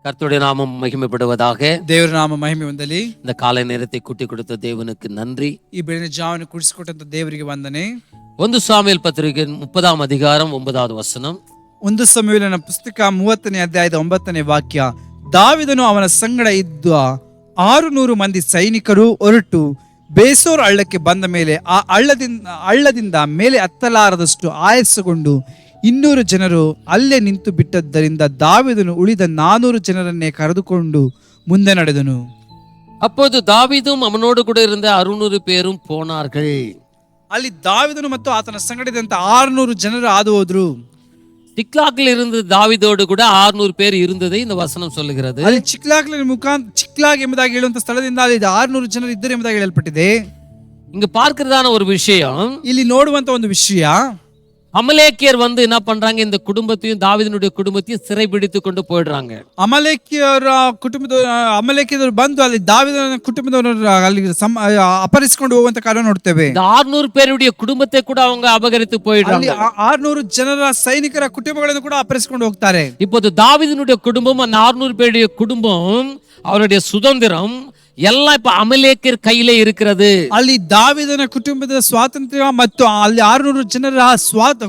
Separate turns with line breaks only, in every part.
கர்த்தருடைய நாமம் மகிமைப்படுவதாக.
ದೇವರ ನಾಮ ಮಹಿಮೆ ಹೊಂದಲಿ.
இந்த காலை நேரத்தை கூட்டி கொடுத்த தேவனுக்கு நன்றி.
ಈ ಬೆಳಗಿನ ಜಾವವನ್ನು ಕುಡಿಸಿಕೊಟ್ಟಂತ ದೇವರಿಗೆ ವಂದನೆ.
1 ಸಾಮುವೇಲ್ ಪತ್ರಿಕೆ 30th ಅಧಿಕಾರಂ 9th ವಚನ.
1 ಸಮುವೇಲನ ಪುಸ್ತಕ 30ನೇ ಅಧ್ಯಾಯದ 9ನೇ ವಾಕ್ಯ. ದಾವೀದನು ಅವನ ಸಂಗಡ ಇದ್ದ 600 ಮಂದಿ ಸೈನಿಕರು ಹೊರಟು ಬೇಸೋರ್ ಹಳ್ಳಕ್ಕೆ ಬಂದ ಮೇಲೆ ಆ ಹಳ್ಳದಿಂದ ಮೇಲೆ ಹತ್ತಲಾರದಷ್ಟು ಆಯಾಸಗೊಂಡು 200 ಜನರು ಅಲ್ಲೇ ನಿಂತು ಬಿಟ್ಟದ್ದರಿಂದ ದಾವೀದನು ಉಳಿದ 400 ಜನರನ್ನೇ ಕರೆದುಕೊಂಡು ಮುಂದೆ ನಡೆದನು.
அப்போது தாவீதும் அவனோடு கூட இருந்த 600 பேரும் போனார்கள்.
ಅಲ್ಲಿ ದಾವೀದನು ಮತ್ತು ಆತನ ಸಂಗಡದಂತ 600 ಜನರು ಹಾದು ಹೋದ್ರು.
சிக்லாகில் இருந்து தாவீதோடு கூட 600 பேர் இருந்ததை இந்த வசனம் சொல்லுகிறது.
ಅಲ್ಲಿ ಚಿಕ್ಲಾಗ್ ಎಂಬುದಾಗಿ ಹೇಳುವಂತ ಸ್ಥಳದಿಂದ ಅಲ್ಲಿ 600 ಜನರು ಇದ್ದರು ಎಂಬುದಾಗಿ ಹೇಳಲ್ಪಟ್ಟಿದೆ.
இங்க பார்க்கிறதான ஒரு விஷயம்,
ಇಲ್ಲಿ ನೋಡುವಂತ ಒಂದು ವಿಷಯ,
அமலேக்கியர் வந்து என்ன பண்றாங்க, இந்த குடும்பத்தையும் தாவீதினுடைய குடும்பத்தையும் சிறை பிடித்து கொண்டு போயிடுறாங்க.
ಅಮಲೇಕಿಯರು ಬಂದು ಅಲ್ಲಿ ದಾವೀದನ ಕುಟುಂಬದವರು ಅಲ್ಲಿ ಅಪಹರಿಸಿಕೊಂಡು ಹೋಗುವಂತ ಕಾರ್ಯ ನೋಡ್ತೇವೆ.
600 பேருடைய குடும்பத்தை கூட அவங்க அபகரித்து போயிடுறாங்க.
600 ಜನರ ಸೈನಿಕರ ಕುಟುಂಬಗಳನ್ನು ಕೂಡ ಅಪಹರಿಸಿಕೊಂಡು ಹೋಗ್ತಾರೆ.
இப்போது தாவீதினுடைய குடும்பம், அந்த 600 பேருடைய குடும்பம், அவருடைய சுதந்திரம் எல்லாம் இப்ப அமலேக்கியர் கையிலே இருக்கிறது.
ಅಲ್ಲಿ ದಾವೀದನ ಕುಟುಂಬದ ಸ್ವಾತಂತ್ರ್ಯ ಮತ್ತು ಅಲ್ಲಿ 600 ಜನರ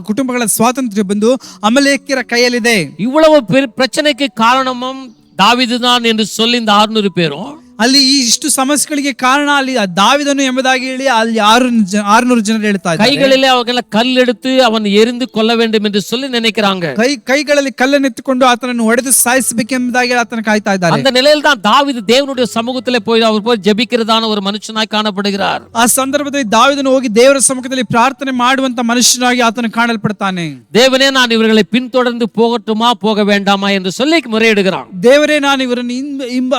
ಕುಟುಂಬಗಳ ಸ್ವಾತಂತ್ರ್ಯ ಬಂದು ಅಮಲೇಕ್ಯರ ಕೈಯಲ್ಲಿದೆ.
இவ்வளவு பிரச்சனைக்கு காரணமும் தாவீது தான் என்று சொல்லி இந்த 600 பேரும்
ಅಲ್ಲಿ ಈ ಇಷ್ಟು ಸಮಸ್ಯೆಗಳಿಗೆ ಕಾರಣ ಅಲ್ಲಿ ದಾವೀದನು ಎಂಬುದಾಗಿ ಹೇಳಿ ಅಲ್ಲಿ 600 ಜನರು ಹೇಳ್ತಾ ಇದ್ದಾರೆ.
ಕೈಗಳಲ್ಲಿ ಅವಾಗೆಲ್ಲ ಕಲ್ಲೆடுத்து ಅವನು ಎರಿந்து ಕೊಲ್ಲ வேண்டும் ಎಂದು சொல்லி நினைக்கிறாங்க.
ಕೈಗಳಲ್ಲಿ ಕಲ್ಲನ್ನು ಎತ್ತಿಕೊಂಡು ಆತನನ್ನು ಹೊಡೆದು ಸಾಯಿಸಬೇಕೆಂಬುದಾಗಿ ಆತನ ಕಾಯ್ತಾ ಇದ್ದಾರೆ.
அந்த நிலையில் தான் தாவீது தேவனுடைய சமூகத்திலே போய் அவர் போய் ஜெபிக்கிறதான ஒரு மனுஷனாய் காணப்படுகிறார்.
ಆ ಸಂದರ್ಭದಲ್ಲಿ ದಾವೀದನು ಹೋಗಿ ದೇವರ ಸಮ್ಮುಖದಲ್ಲಿ ಪ್ರಾರ್ಥನೆ ಮಾಡುವಂತ ಮನುಷ್ಯನಾಗಿ ಆತನು ಕಾಣಲ್ಪಡ್ತಾನೆ.
தேவனே, நான் இவர்களை பின்தொடர்ந்து போகட்டுமா போக வேண்டாமா என்று சொல்லி முறையிடுகிறான்.
ದೇವರೇ, ನಾನು ಇವರನ್ನು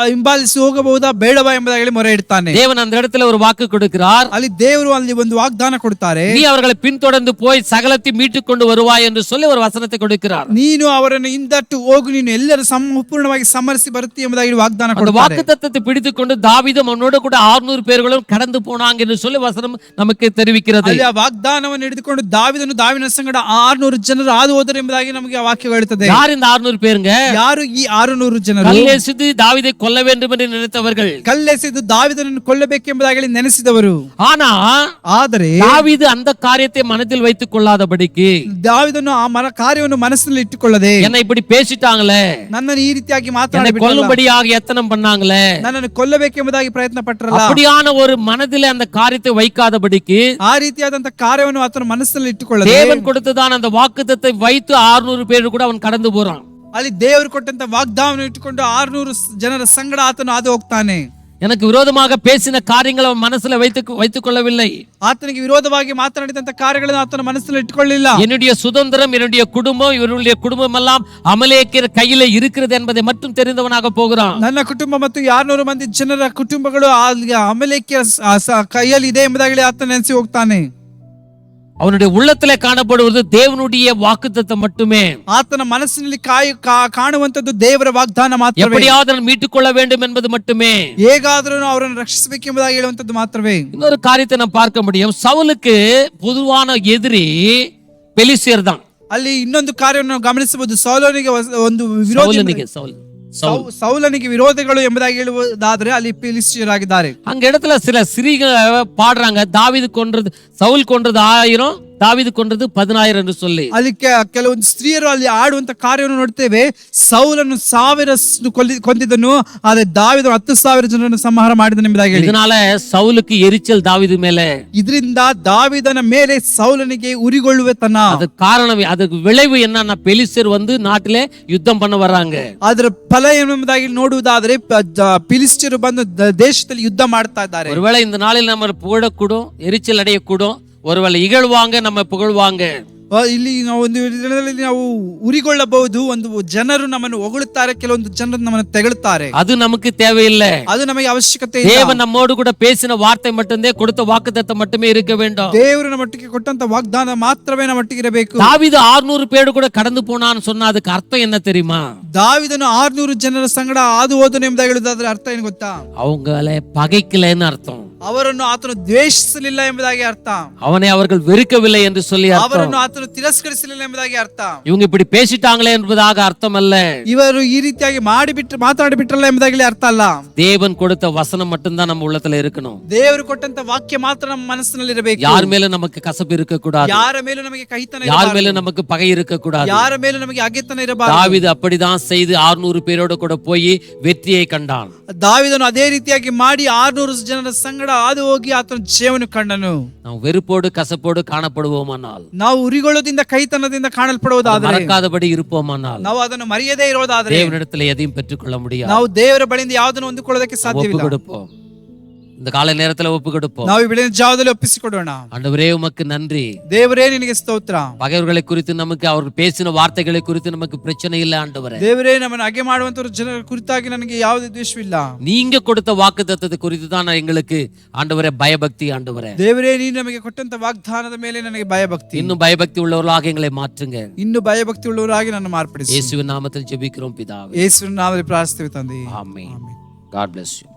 ಹಿಂಬಾಲಿಸಿ ಹೋಗಬಹುದಾ ಬೇಡವಾ ಎಂಬುದಾಗಿ ಮೊರೆ ಇಡ್ತಾನೆ.
தேவன் அந்த இடத்துல ஒரு வாக்கு கொடுக்கிறார்.
ಅಲ್ಲಿ ದೇವರು ಅಲ್ಲಿ ಒಂದು ವಾಗ್ದಾನ ಕೊಡ್ತಾರೆ.
நீ அவர்களை பின்தொடர்ந்து போய் சகலத்தை மீட்டுக் கொண்டு வருவாய் என்று சொல்லி ஒரு வசனத்தை கொடுக்கிறார்.
ನೀನು ಅವರನ್ನು ಹಿಂದಟ್ಟು ಹೋಗು, ನೀನು ಎಲ್ಲರ ಸಂಪೂರ್ಣವಾಗಿ ಸಮರಿಸಿ ಬರುತ್ತಿ ಎಂಬುದಾಗಿ ವಾಗ್ದಾನ ಕೊಡ್ತಾರೆ.
வாக்குத்தத்தத்தை பிடித்துக்கொண்டு தாவீதும் அவனோடு கூட 600 பேர்களும் கடந்து போனாங்க என்று சொல்லி வசனம் நமக்கு தெரிவிக்கிறது.
ಅಲ್ಲಿ ಆ ವಾಗ್ದಾನವನ್ನು ಹಿಡಿದುಕೊಂಡು ದಾವೀದನ ಸಂಗಡ 600 ಜನರು ಹಾದು ಹೋದರು ಎಂಬುದಾಗಿ ನಮಗೆ ಆ ವಾಕ್ಯ ಹೇಳುತ್ತದೆ.
ಯಾರು இந்த 600 பேருங்க?
ಯಾರು ಈ 600 ಜನರು?
ಕಲ್ಲೆಸೆದು தாவீதை கொல்ல வேண்டும் என்று நினைத்தவர்கள்,
ಕಲ್ಲೆಸೆದು ದಾವೀದನನ್ನು ಕೊಲ್ಲಬೇಕೆಂಬುದಾಗಿ ನೆನೆಸಿದವರು. ಆದರೆ
தாவீது அந்த காரியத்தை மனதில் வைத்துக் கொள்ளாதபடிக்கு,
ದಾವೀದನು ಆ ಕಾರ್ಯವನ್ನು ಮನಸ್ಸಿನಲ್ಲಿ ಇಟ್ಟುಕೊಳ್ಳದೆ,
என்னை இப்படி பேசிட்டாங்களே,
ನನ್ನನ್ನು ಈ ರೀತಿಯಾಗಿ
என்னை கொல்லும்படியாக ಯತ್னம் பண்ணாங்களே,
ನನ್ನನ್ನು ಕೊಲ್ಲಬೇಕೆಂಬುದಾಗಿ ಪ್ರಯತ್ನ ಪಟ್ಟರಲ್ಲ,
அப்படியான ஒரு மனதிலே அந்த காரியத்தை வைக்காதபடிக்கு,
ಆ ರೀತಿಯಾದಂತ ಕಾರ್ಯವನ್ನು ಆತನ ಮನಸ್ಸಿನಲ್ಲಿ ಇಟ್ಟುಕೊಳ್ಳದೆ,
தேவன் கொடுத்ததான அந்த வாக்குத்தத்தத்தை வைத்து 600 பேர் கூட அவன் கடந்து போறான்.
ಅಲ್ಲಿ ದೇವರು ಕೊಟ್ಟಂತ ವಾಗ್ದಾನವನ್ನು ಇಟ್ಟುಕೊಂಡು 600 ಜನರ ಸಂಗಡ ಆತನು ಹಾದು ಹೋಗ್ತಾನೆ.
எனக்கு விரோதமாக பேசின காரியங்களை அவன் மனசுல வைத்துக் கொள்ளவில்லை.
ಆತನಿಗೆ ವಿರೋಧವಾಗಿ ಮಾತನಾಡಿದಂತ ಕಾರ್ಯಗಳನ್ನು ಆತನ ಮನಸ್ಸಿನಲ್ಲಿ ಇಟ್ಟುಕೊಳ್ಳಲಿಲ್ಲ.
என்னுடைய சுதந்திரம், என்னுடைய குடும்பம், இவருடைய குடும்பம் எல்லாம் அமலேக்கியர் கையிலே இருக்கிறது என்பதை மட்டும் தெரிந்தவனாக போகிறான்.
ನನ್ನ ಕುಟುಂಬ ಮತ್ತು 600 ಮಂದಿ ಜನರ ಕುಟುಂಬಗಳು ಅಮಲೇಕ್ಯರ ಕೈಯಲ್ಲಿ ಇದೆ ಎಂಬುದಾಗಿ ಆತ ನೆನೆಸಿ ಹೋಗ್ತಾನೆ.
அவனுடைய உள்ளத்திலே காணப்படுவது தேவனுடைய வாக்குத்தத்தம் மட்டுமே.
ಆತನ ಮನಸ್ಸಿನಲ್ಲಿ ಕಾಣುವಂತದ್ದು ದೇವರ ವಾಗ್ದಾನ ಮಾತ್ರವೇ.
எப்படியாவது மீட்டுக் கொள்ள வேண்டும் என்பது மட்டுமே.
ಹೇಗಾದರೂ ಅವರನ್ನು ರಕ್ಷಿಸಬೇಕೆಂಬುದಾಗಿ ಹೇಳುವಂತದ್ದು ಮಾತ್ರವೇ.
இன்னொரு காரியத்தை நாம் பார்க்க முடியும். சவுலுக்கு பொதுவான எதிரி பெலிஸ்தியர் தான்.
ಅಲ್ಲಿ ಇನ್ನೊಂದು ಕಾರ್ಯವನ್ನು ಗಮನಿಸಬಹುದು. ಸೌಲನಿಗೆ ಒಂದು ವಿರೋಧಿ, ಸೌಲನಿಗೆ ವಿರೋಧಿಗಳು ಎಂಬುದಾಗಿ ಹೇಳುವುದಾದ್ರೆ ಅಲ್ಲಿ ಫಿಲಿಸ್ಟಿಯರಾಗಿದ್ದಾರೆ.
அங்க இடத்துல சில ஸ்திரீகள் பாடுறாங்க, தாவீது கொன்றது, சவுல் கொன்றது 1000, தாவீது கொன்றது 10000 என்று சொல்லி.
ಅಲ್ಲಿ ಕೆಲವೊಂದು ಸ್ತ್ರೀಯರು ಅಲ್ಲಿ ಆಡುವಂತ ಕಾರ್ಯವನ್ನು ನೋಡ್ತೇವೆ. ಸೌಲನು 1000 ಕೊಂದಿದ್ದನು, ಆದರೆ ದಾವೀದನು 10,000 ಜನರನ್ನು ಸಂಹಾರ ಮಾಡಿದನು ಎಂಬುದಾಗಿ ಹೇಳಿ.
இதனால சவுலுக்கு எரிச்சல் தாவீது மேலே.
ಇದರಿಂದ ದಾವೀದನ ಮೇಲೆ ಸೌಲನಿಗೆ ಉರಿಗೊಳ್ಳುವತನ.
ಅದಕ್ಕೆ ಕಾರಣವೇ, ಅದಕ್ಕೆ ವಿளைவு என்னன்னா, பெலிஸ்தர் வந்து நாட்டிலே யுத்தம் பண்ண வராங்க.
ಅದರ ಫಲ ಎಂಬುದಾಗಿ ನೋಡುವುದಾದ್ರೆ ಫಿಲಿಸ್ಟಿಯರು ಬಂದು ದೇಶದಲ್ಲಿ ಯುದ್ಧ ಮಾಡ್ತಾ ಇದ್ದಾರೆ.
ஒருவேளை இந்த நாளில் நம்ம புகழக்கூடும், எரிச்சல் அடையக்கூடும். ஒருவேளை இகழ்வாங்க, நம்ம புகழ்வாங்க.
ಇಲ್ಲಿ ನಾವು ಒಂದು ದಿನದಲ್ಲಿ ನಾವು ಉರಿಗೊಳ್ಳಬಹುದು. ಒಂದು ಜನರು ನಮ್ಮನ್ನು ಹೊಗಳುತ್ತಾರೆ, ಕೆಲವೊಂದು ಜನರು ನಮ್ಮನ್ನು ತೆಗಳುತ್ತಾರೆ.
ಅದು ನಮಗೆ தேவையில்லை.
ಅದು ನಮಗೆ ಅವಶ್ಯಕತೆ ಇಲ್ಲ.
தேவன் நம்மோடு கூட பேசின வார்த்தை மட்டுமே, கொடுத்த வாக்குத்தத்தம் மட்டுமே இருக்க வேண்டும்.
ದೇವರು ನಮ್ಮೊಟ್ಟಿಗೆ ಕೊಟ್ಟಂತ ವಾಗ್ದಾನ ಮಾತ್ರವೇ ನಮ್ಮೊಟ್ಟಿಗೆ ಇರಬೇಕು.
தாவீது 600 பேர் கூட கடந்து போனான்னு சொன்னா அதுக்கு அர்த்தம் என்ன தெரியுமா?
ದಾವೀದನು 600 ಜನರ ಸಂಗಡ ಹಾದು ಹೋದನು ಎಂಬುದಾಗಿ ಹೇಳುವುದಾದ್ರೆ ಅರ್ಥ ಏನು ಗೊತ್ತಾ?
அவங்கள பகைக்கலன்னு அர்த்தம்.
ಅವರನ್ನು ಆತನು ದ್ವೇಷಿಸಲಿಲ್ಲ ಎಂಬುದಾಗಿ ಅರ್ಥ.
அவனை அவர்கள் வெறுக்கவில்லை என்று சொல்லி அர்த்தம்.
ಅವರನ್ನು ಆತನು ತಿರಸ್ಕರಿಸಲಿಲ್ಲ ಎಂಬುದಾಗಿ ಅರ್ಥ.
இவங்க இப்படி பேசிட்டாங்களே என்பதாக அர்த்தம் அல்ல.
ಇವರು ಈ ರೀತಿಯಾಗಿ ಮಾತಾಡಿಬಿಟ್ರಲ್ಲ ಎಂಬುದಾಗಲಿ ಅರ್ಥ ಅಲ್ಲ.
தேவன் கொடுத்த வசனம் மட்டும்தான் நம்ம உள்ளத்துல இருக்கணும்.
ದೇವರು ಕೊಟ್ಟಂತ ವಾಕ್ಯ ಮಾತ್ರ ನಮ್ಮ ಮನಸ್ಸಿನಲ್ಲಿ ಇರಬೇಕು.
யார் மேல நமக்கு கசப்பு இருக்க கூடாது.
ಯಾರ ಮೇಲೂ ನಮಗೆ ಕಹಿತನ
யார் மேல நமக்கு பகை இருக்க கூடாது.
ಯಾರ ಮೇಲೂ ನಮಗೆ ಹಗೆತನ ಇರಬಾರದು.
தாவೀது அப்படிதான் செய்து 600 பேரோட கூட போய் வெற்றியை கண்டான்.
ದಾವೀದನು ಅದೇ ರೀತಿಯಾಗಿ ಮಾಡಿ 600 ಜನರ ಸಂಗಡ ಹಾದು ಹೋಗಿ ಆತನ ಜೀವನ ಕಂಡನು.
ನಾವು வெறுப்போடு கசப்போடு காணப்படுவோமானால்,
ನಾವು ಉರಿಗೊಳ್ಳೋದಿಂದ ಕೈತನದಿಂದ ಕಾಣಲ್ಪಡುವುದಾದರೆ,
மறக்காதபடி இருப்போமானால்,
ನಾವು ಅದನ್ನು ಮರೆಯದೇ ಇರೋದಾದರೆ
தேவனிடத்தில் எதையும் பெற்றுக்கொள்ள முடியாது.
ನಾವು ದೇವರ ಬಳಿಯಿಂದ ಯಾವುದನ್ನು ಹೊಂದಿಕೊಳ್ಳೋದಕ್ಕೆ ಸಾಧ್ಯವಿಲ್ಲ.
ஒப்பு கொடுப்போம். இந்த காலை நேரத்துல ஒப்பு கொடுப்போம்.
ನಾವು ಈ ಬೆಳಗಿನ ಜಾವದಲ್ಲಿ ಒಪ್ಪಿಸಿಕೊಡೋಣ.
ஆண்டவரே உமக்கு நன்றி.
ದೇವರೇ ನಿನಗೆ ಸ್ತೋತ್ರ.
பகைவர்களை குறித்து நமக்கு அவர் பேசின வார்த்தைகளை குறித்து நமக்கு பிரச்சனை இல்லை ஆண்டவரே.
ದೇವರೇ ನಮ್ಮನ್ನು ಹಗೆ ಮಾಡುವಂತವರ ಜನರ ಕುರಿತಾಗಿ ನನಗೆ ಯಾವುದೇ ದ್ವೇಷವಿಲ್ಲ.
நீங்க கொடுத்த வாக்குத்தத்தத்தை குறித்து தான் எங்களுக்கு ஆண்டவரே பயபக்தி ஆண்டவரே.
ದೇವರೇ ನೀನು ನಮಗೆ ಕೊಟ್ಟಂತ ವಾಗ್ದಾನದ ಮೇಲೆ ನನಗೆ ಭಯಭಕ್ತಿ.
இன்னும் பயபக்தி உள்ளவர்களாக எங்களை மாற்றுங்க.
ಇನ್ನು ಭಯಭಕ್ತಿ ಉಳ್ಳವರಾಗಿ ನನ್ನ ಮಾರ್ಪಡಿಸಿ.
இயேசுவின் நாமத்தில் ஜெபிக்கிறோம் பிதாவே.
ಯೇಸುವಿನ ನಾಮದಲ್ಲಿ ಪ್ರಾರ್ಥಿಸುತ್ತೇವೆ ತಂದೆ.
ஆமென். God bless you.